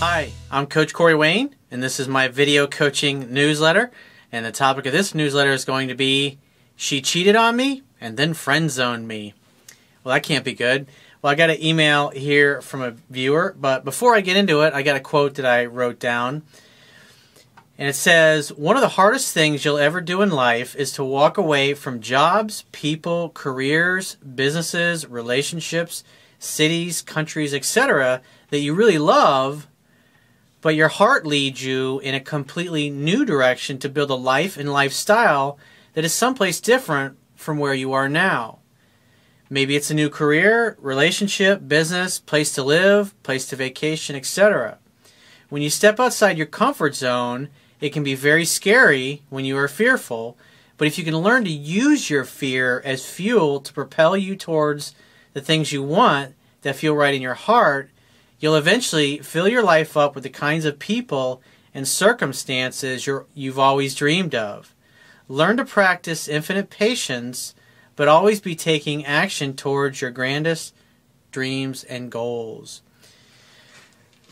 Hi, I'm Coach Corey Wayne, and this is my video coaching newsletter. And the topic of this newsletter is going to be, she cheated on me and then friend zoned me. Well, that can't be good. Well, I got an email here from a viewer, but before I get into it, I got a quote that I wrote down. And it says, one of the hardest things you'll ever do in life is to walk away from jobs, people, careers, businesses, relationships, cities, countries, etc. that you really love, but your heart leads you in a completely new direction to build a life and lifestyle that is someplace different from where you are now. Maybe it's a new career, relationship, business, place to live, place to vacation, etc. When you step outside your comfort zone, it can be very scary when you are fearful, but if you can learn to use your fear as fuel to propel you towards the things you want that feel right in your heart, you'll eventually fill your life up with the kinds of people and circumstances you've always dreamed of. Learn to practice infinite patience, but always be taking action towards your grandest dreams and goals.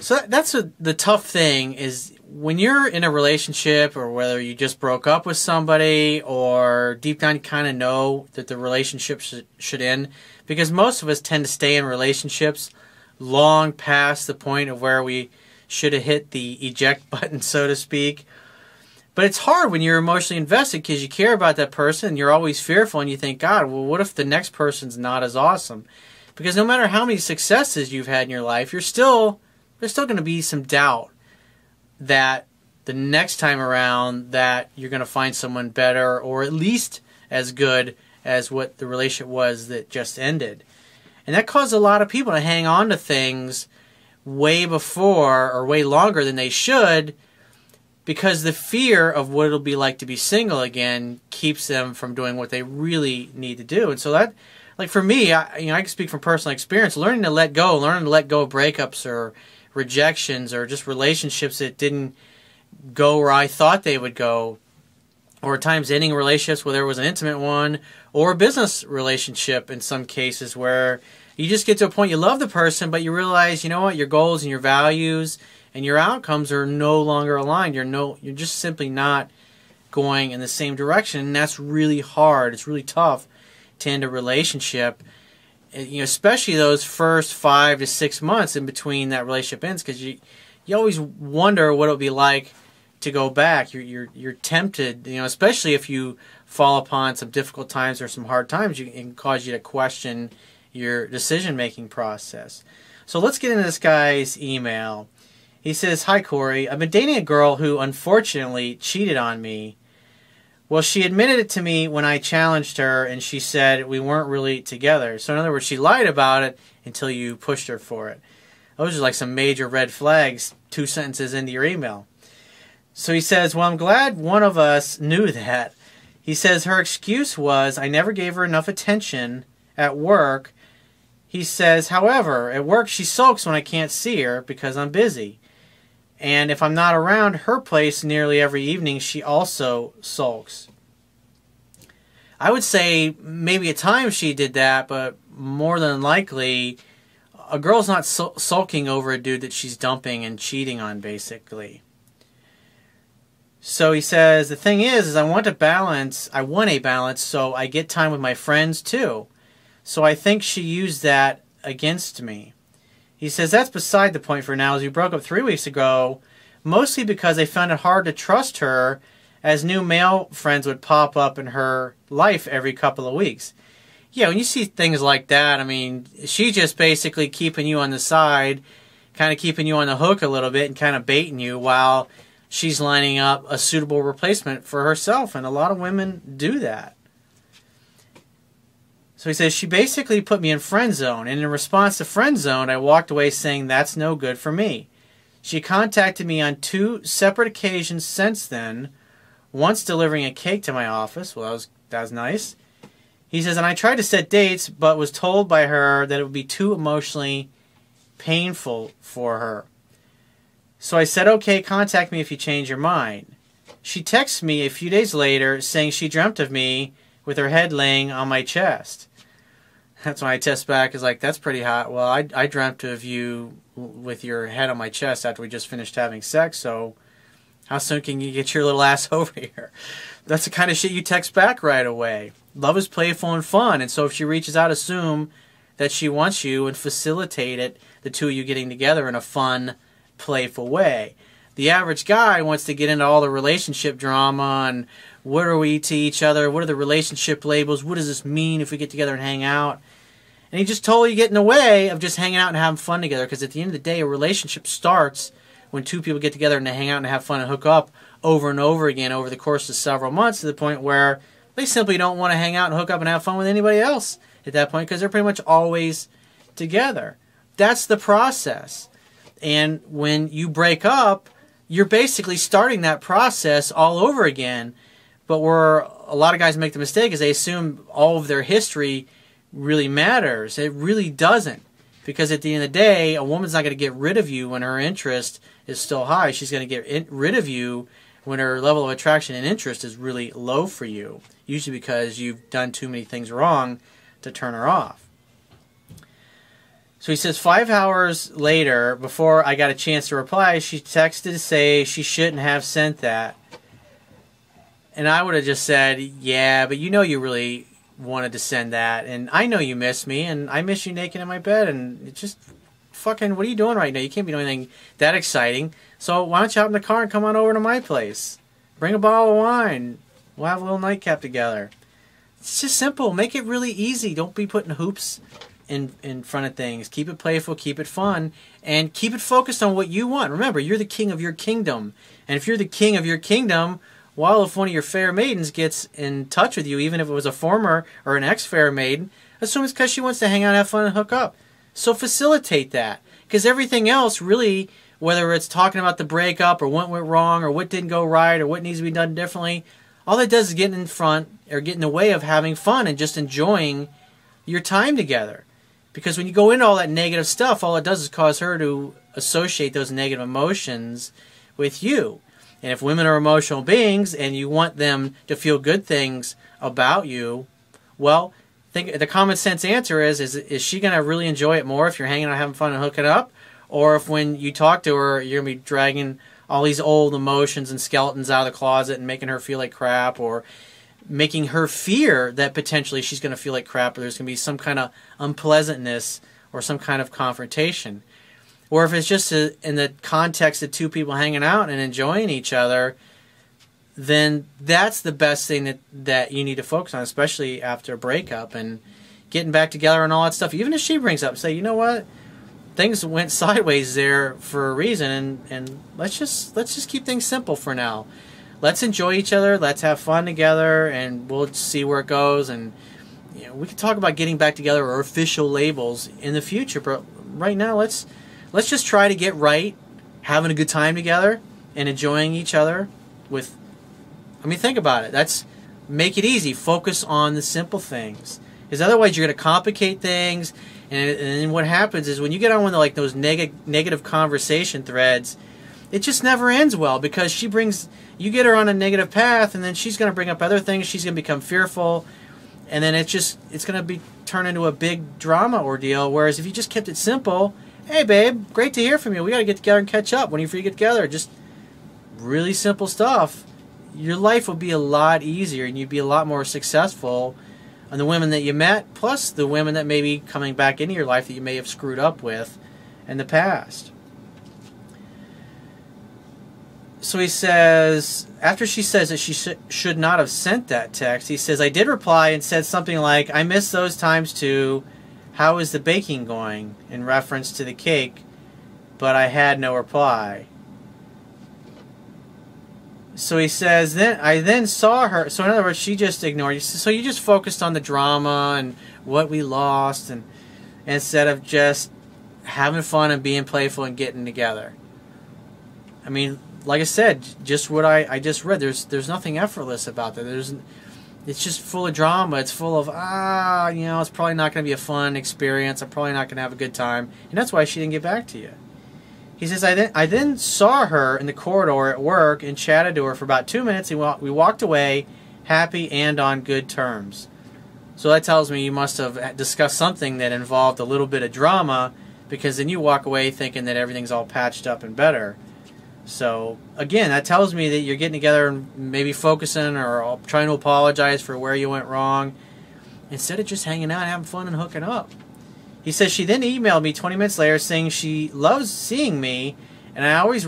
So that's the tough thing is when you're in a relationship, or whether you just broke up with somebody, or deep down you kind of know that the relationship should end, because most of us tend to stay in relationships long past the point of where we should have hit the eject button, so to speak. But it's hard when you're emotionally invested because you care about that person and you're always fearful and you think, God, well, what if the next person's not as awesome? Because no matter how many successes you've had in your life, there's still going to be some doubt that the next time around that you're going to find someone better or at least as good as what the relationship was that just ended. And that caused a lot of people to hang on to things way before or way longer than they should, because the fear of what it'll be like to be single again keeps them from doing what they really need to do. And so that, like for me, I can speak from personal experience, learning to let go of breakups or rejections or just relationships that didn't go where I thought they would go, or at times ending relationships where there was an intimate one, or a business relationship in some cases where you just get to a point you love the person, but you realize, you know what, your goals and your values and your outcomes are no longer aligned. You're just simply not going in the same direction, and that's really hard. It's really tough to end a relationship, especially those first 5 to 6 months in between that relationship ends, because you always wonder what it'll be like to go back. You're tempted, especially if you fall upon some difficult times or some hard times, it can cause you to question your decision-making process. So let's get into this guy's email. He says, "Hi Corey, I've been dating a girl who unfortunately cheated on me. Well, she admitted it to me when I challenged her, and she said we weren't really together. So in other words, she lied about it until you pushed her for it." Those are like some major red flags 2 sentences into your email. So he says, "Well, I'm glad one of us knew that." He says her excuse was, "I never gave her enough attention at work." He says, "However, at work she sulks when I can't see her because I'm busy. And if I'm not around her place nearly every evening, she also sulks." I would say maybe at times she did that, but more than likely, a girl's not sulking over a dude that she's dumping and cheating on, basically. So he says, the thing is I want a balance, so I get time with my friends too. So I think she used that against me. He says, that's beside the point for now, as we broke up 3 weeks ago, mostly because I found it hard to trust her, as new male friends would pop up in her life every couple of weeks. Yeah, when you see things like that, she's just basically keeping you on the side, kind of keeping you on the hook a little bit and kind of baiting you while she's lining up a suitable replacement for herself, and a lot of women do that. So he says, she basically put me in friend zone, and in response to friend zone, I walked away saying that's no good for me. She contacted me on 2 separate occasions since then, once delivering a cake to my office. Well, that was nice. He says, and I tried to set dates, but was told by her that it would be too emotionally painful for her. So I said, okay, contact me if you change your mind. She texts me a few days later saying she dreamt of me with her head laying on my chest. That's when I test back, is like, that's pretty hot. Well, I dreamt of you with your head on my chest after we just finished having sex, so how soon can you get your little ass over here? That's the kind of shit you text back right away. Love is playful and fun, and so if she reaches out, assume that she wants you and facilitate it, the two of you getting together in a fun, playful way. The average guy wants to get into all the relationship drama and what are we to each other, what are the relationship labels, what does this mean if we get together and hang out? And he just totally get in the way of just hanging out and having fun together, because at the end of the day, a relationship starts when two people get together and they hang out and have fun and hook up over and over again over the course of several months, to the point where they simply don't want to hang out and hook up and have fun with anybody else at that point, because they're pretty much always together. That's the process. And when you break up, you're basically starting that process all over again. But where a lot of guys make the mistake is they assume all of their history really matters. It really doesn't. Because at the end of the day, a woman's not going to get rid of you when her interest is still high. She's going to get rid of you when her level of attraction and interest is really low for you. Usually because you've done too many things wrong to turn her off. So he says, 5 hours later, before I got a chance to reply, she texted to say she shouldn't have sent that. And I would have just said, yeah, but you know you really wanted to send that, and I know you miss me, and I miss you naked in my bed, and it's just fucking, what are you doing right now? You can't be doing anything that exciting, so why don't you hop in the car and come on over to my place? Bring a bottle of wine. We'll have a little nightcap together. It's just simple. Make it really easy. Don't be putting hoops in front of things. Keep it playful, keep it fun, and keep it focused on what you want. Remember, you're the king of your kingdom, and if you're the king of your kingdom, well, if one of your fair maidens gets in touch with you, even if it was a former or an ex-fair maiden, assume it's because she wants to hang out, have fun, and hook up. So facilitate that. Because everything else, really, whether it's talking about the breakup or what went wrong or what didn't go right or what needs to be done differently, all it does is get in front or get in the way of having fun and just enjoying your time together. Because when you go into all that negative stuff, all it does is cause her to associate those negative emotions with you. And if women are emotional beings and you want them to feel good things about you, well, the common sense answer is she going to really enjoy it more if you're hanging out, having fun, and hooking up? Or if when you talk to her, you're going to be dragging all these old emotions and skeletons out of the closet and making her feel like crap, or making her fear that potentially she's going to feel like crap, or there's going to be some kind of unpleasantness or some kind of confrontation. Or if it's just in the context of two people hanging out and enjoying each other, then that's the best thing that you need to focus on, especially after a breakup and getting back together and all that stuff. Even if she brings up, say, you know what, things went sideways there for a reason, and let's just keep things simple for now. Let's enjoy each other, let's have fun together, and we'll see where it goes. And you know, we can talk about getting back together or official labels in the future, but right now let's just try to get right, having a good time together and enjoying each other with, I mean, think about it. Make it easy. Focus on the simple things. Because otherwise you're going to complicate things, and then what happens is when you get on one of like those negative conversation threads, it just never ends well, because you get her on a negative path, and then she's going to bring up other things. She's going to become fearful, and then it's going to turn into a big drama ordeal. Whereas if you just kept it simple, hey babe, great to hear from you. We got to get together and catch up. When are you free to get together? Just really simple stuff. Your life would be a lot easier, and you'd be a lot more successful on the women that you met, plus the women that may be coming back into your life that you may have screwed up with in the past. So he says, after she says that she should not have sent that text, he says, I did reply and said something like, I miss those times too. How is the baking going? In reference to the cake, but I had no reply. So he says, I then saw her. So in other words, she just ignored you. So you just focused on the drama and what we lost, and instead of just having fun and being playful and getting together. I mean, like I said, just what I just read. There's nothing effortless about that. It's just full of drama. It's full of, it's probably not going to be a fun experience. I'm probably not going to have a good time. And that's why she didn't get back to you. He says, I then saw her in the corridor at work and chatted to her for about 2 minutes. We walked away happy and on good terms. So that tells me you must have discussed something that involved a little bit of drama, because then you walk away thinking that everything's all patched up and better. So again, that tells me that you're getting together and maybe focusing or trying to apologize for where you went wrong, instead of just hanging out, having fun, and hooking up. He says she then emailed me 20 minutes later saying she loves seeing me, and I always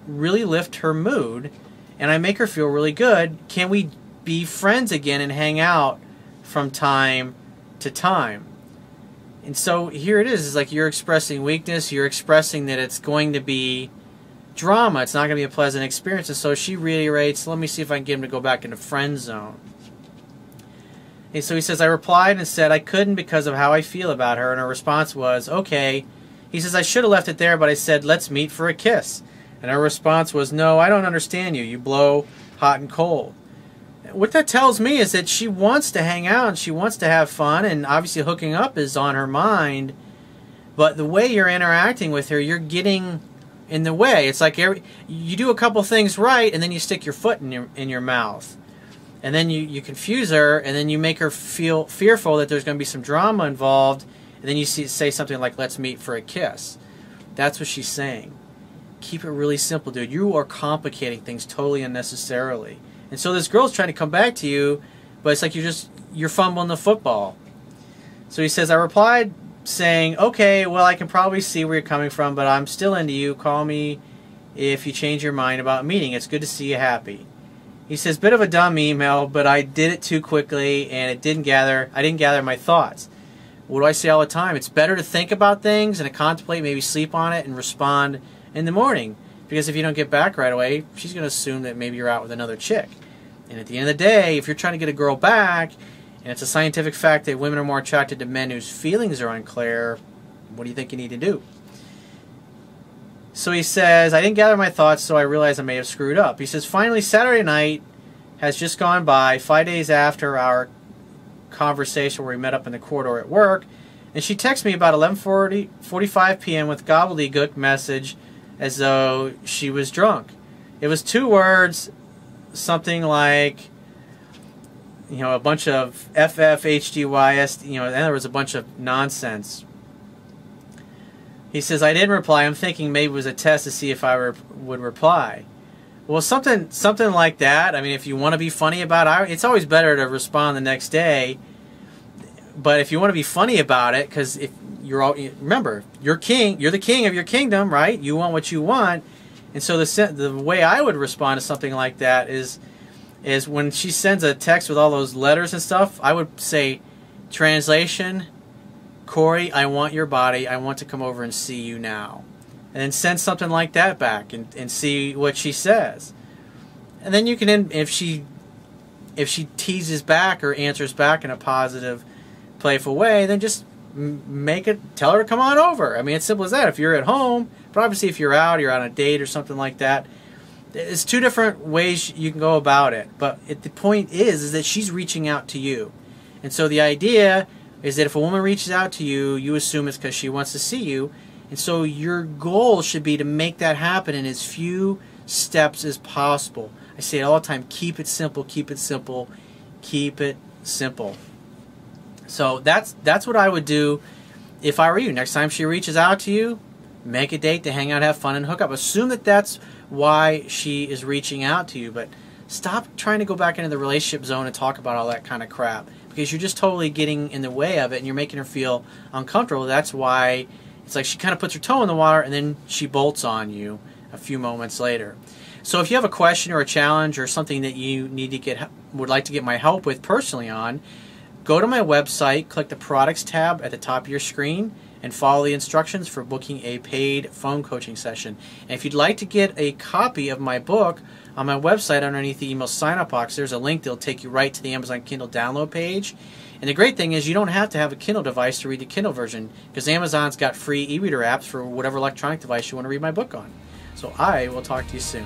really lift her mood, and I make her feel really good. Can we be friends again and hang out from time to time? And so here it is. It's like you're expressing weakness. You're expressing that it's going to be drama. It's not going to be a pleasant experience. And so she reiterates, let me see if I can get him to go back into friend zone. And so he says, I replied and said I couldn't because of how I feel about her. And her response was, okay. He says, I should have left it there, but I said, let's meet for a kiss. And her response was, no, I don't understand you. You blow hot and cold. What that tells me is that she wants to hang out and she wants to have fun, and obviously hooking up is on her mind, but the way you're interacting with her, you're getting in the way. It's like you do a couple things right, and then you stick your foot in your mouth. And then you confuse her, and then you make her feel fearful that there's going to be some drama involved, and then you say something like, let's meet for a kiss. That's what she's saying. Keep it really simple, dude. You are complicating things totally unnecessarily. And so this girl's trying to come back to you, but it's like you're fumbling the football. So he says, I replied saying, okay, well, I can probably see where you're coming from, but I'm still into you. Call me if you change your mind about meeting. It's good to see you happy. He says, bit of a dumb email, but I did it too quickly, and I didn't gather my thoughts. What do I say all the time? It's better to think about things and to contemplate, maybe sleep on it, and respond in the morning. Because if you don't get back right away, she's going to assume that maybe you're out with another chick. And at the end of the day, if you're trying to get a girl back, and it's a scientific fact that women are more attracted to men whose feelings are unclear, what do you think you need to do? So he says, I didn't gather my thoughts, so I realized I may have screwed up. He says, finally, Saturday night has just gone by, 5 days after our conversation where we met up in the corridor at work, and she texts me about 11:45 p.m. with gobbledygook message as though she was drunk. It was 2 words, something like, a bunch of FFHDYS, and there was a bunch of nonsense. He says, I didn't reply. I'm thinking maybe it was a test to see if I would reply. Well, something like that. I mean, if you want to be funny about it, it's always better to respond the next day. But if you want to be funny about it, because if remember, you're the king of your kingdom, right? You want what you want. And so the way I would respond to something like that is when she sends a text with all those letters and stuff, I would say, translation, Corey, I want your body. I want to come over and see you now. And then send something like that back and see what she says. And then you can, if she teases back or answers back in a positive, playful way, then just tell her to come on over. I mean, it's simple as that. If you're at home, but obviously if you're out, you're on a date or something like that, it's 2 different ways you can go about it. But the point is that she's reaching out to you. And so the idea is that if a woman reaches out to you, you assume it's because she wants to see you. And so your goal should be to make that happen in as few steps as possible. I say it all the time, keep it simple, keep it simple, keep it simple. So that's what I would do if I were you. Next time she reaches out to you, make a date to hang out, have fun, and hook up. Assume that that's why she is reaching out to you, but stop trying to go back into the relationship zone and talk about all that kind of crap, because you're just totally getting in the way of it and you're making her feel uncomfortable. That's why it's like she kind of puts her toe in the water and then she bolts on you a few moments later. So if you have a question or a challenge or something that you need to would like to get my help with personally on, go to my website, click the products tab at the top of your screen, and follow the instructions for booking a paid phone coaching session. And if you'd like to get a copy of my book, on my website underneath the email sign-up box, there's a link that'll take you right to the Amazon Kindle download page. And the great thing is you don't have to have a Kindle device to read the Kindle version, because Amazon's got free e-reader apps for whatever electronic device you want to read my book on. So I will talk to you soon.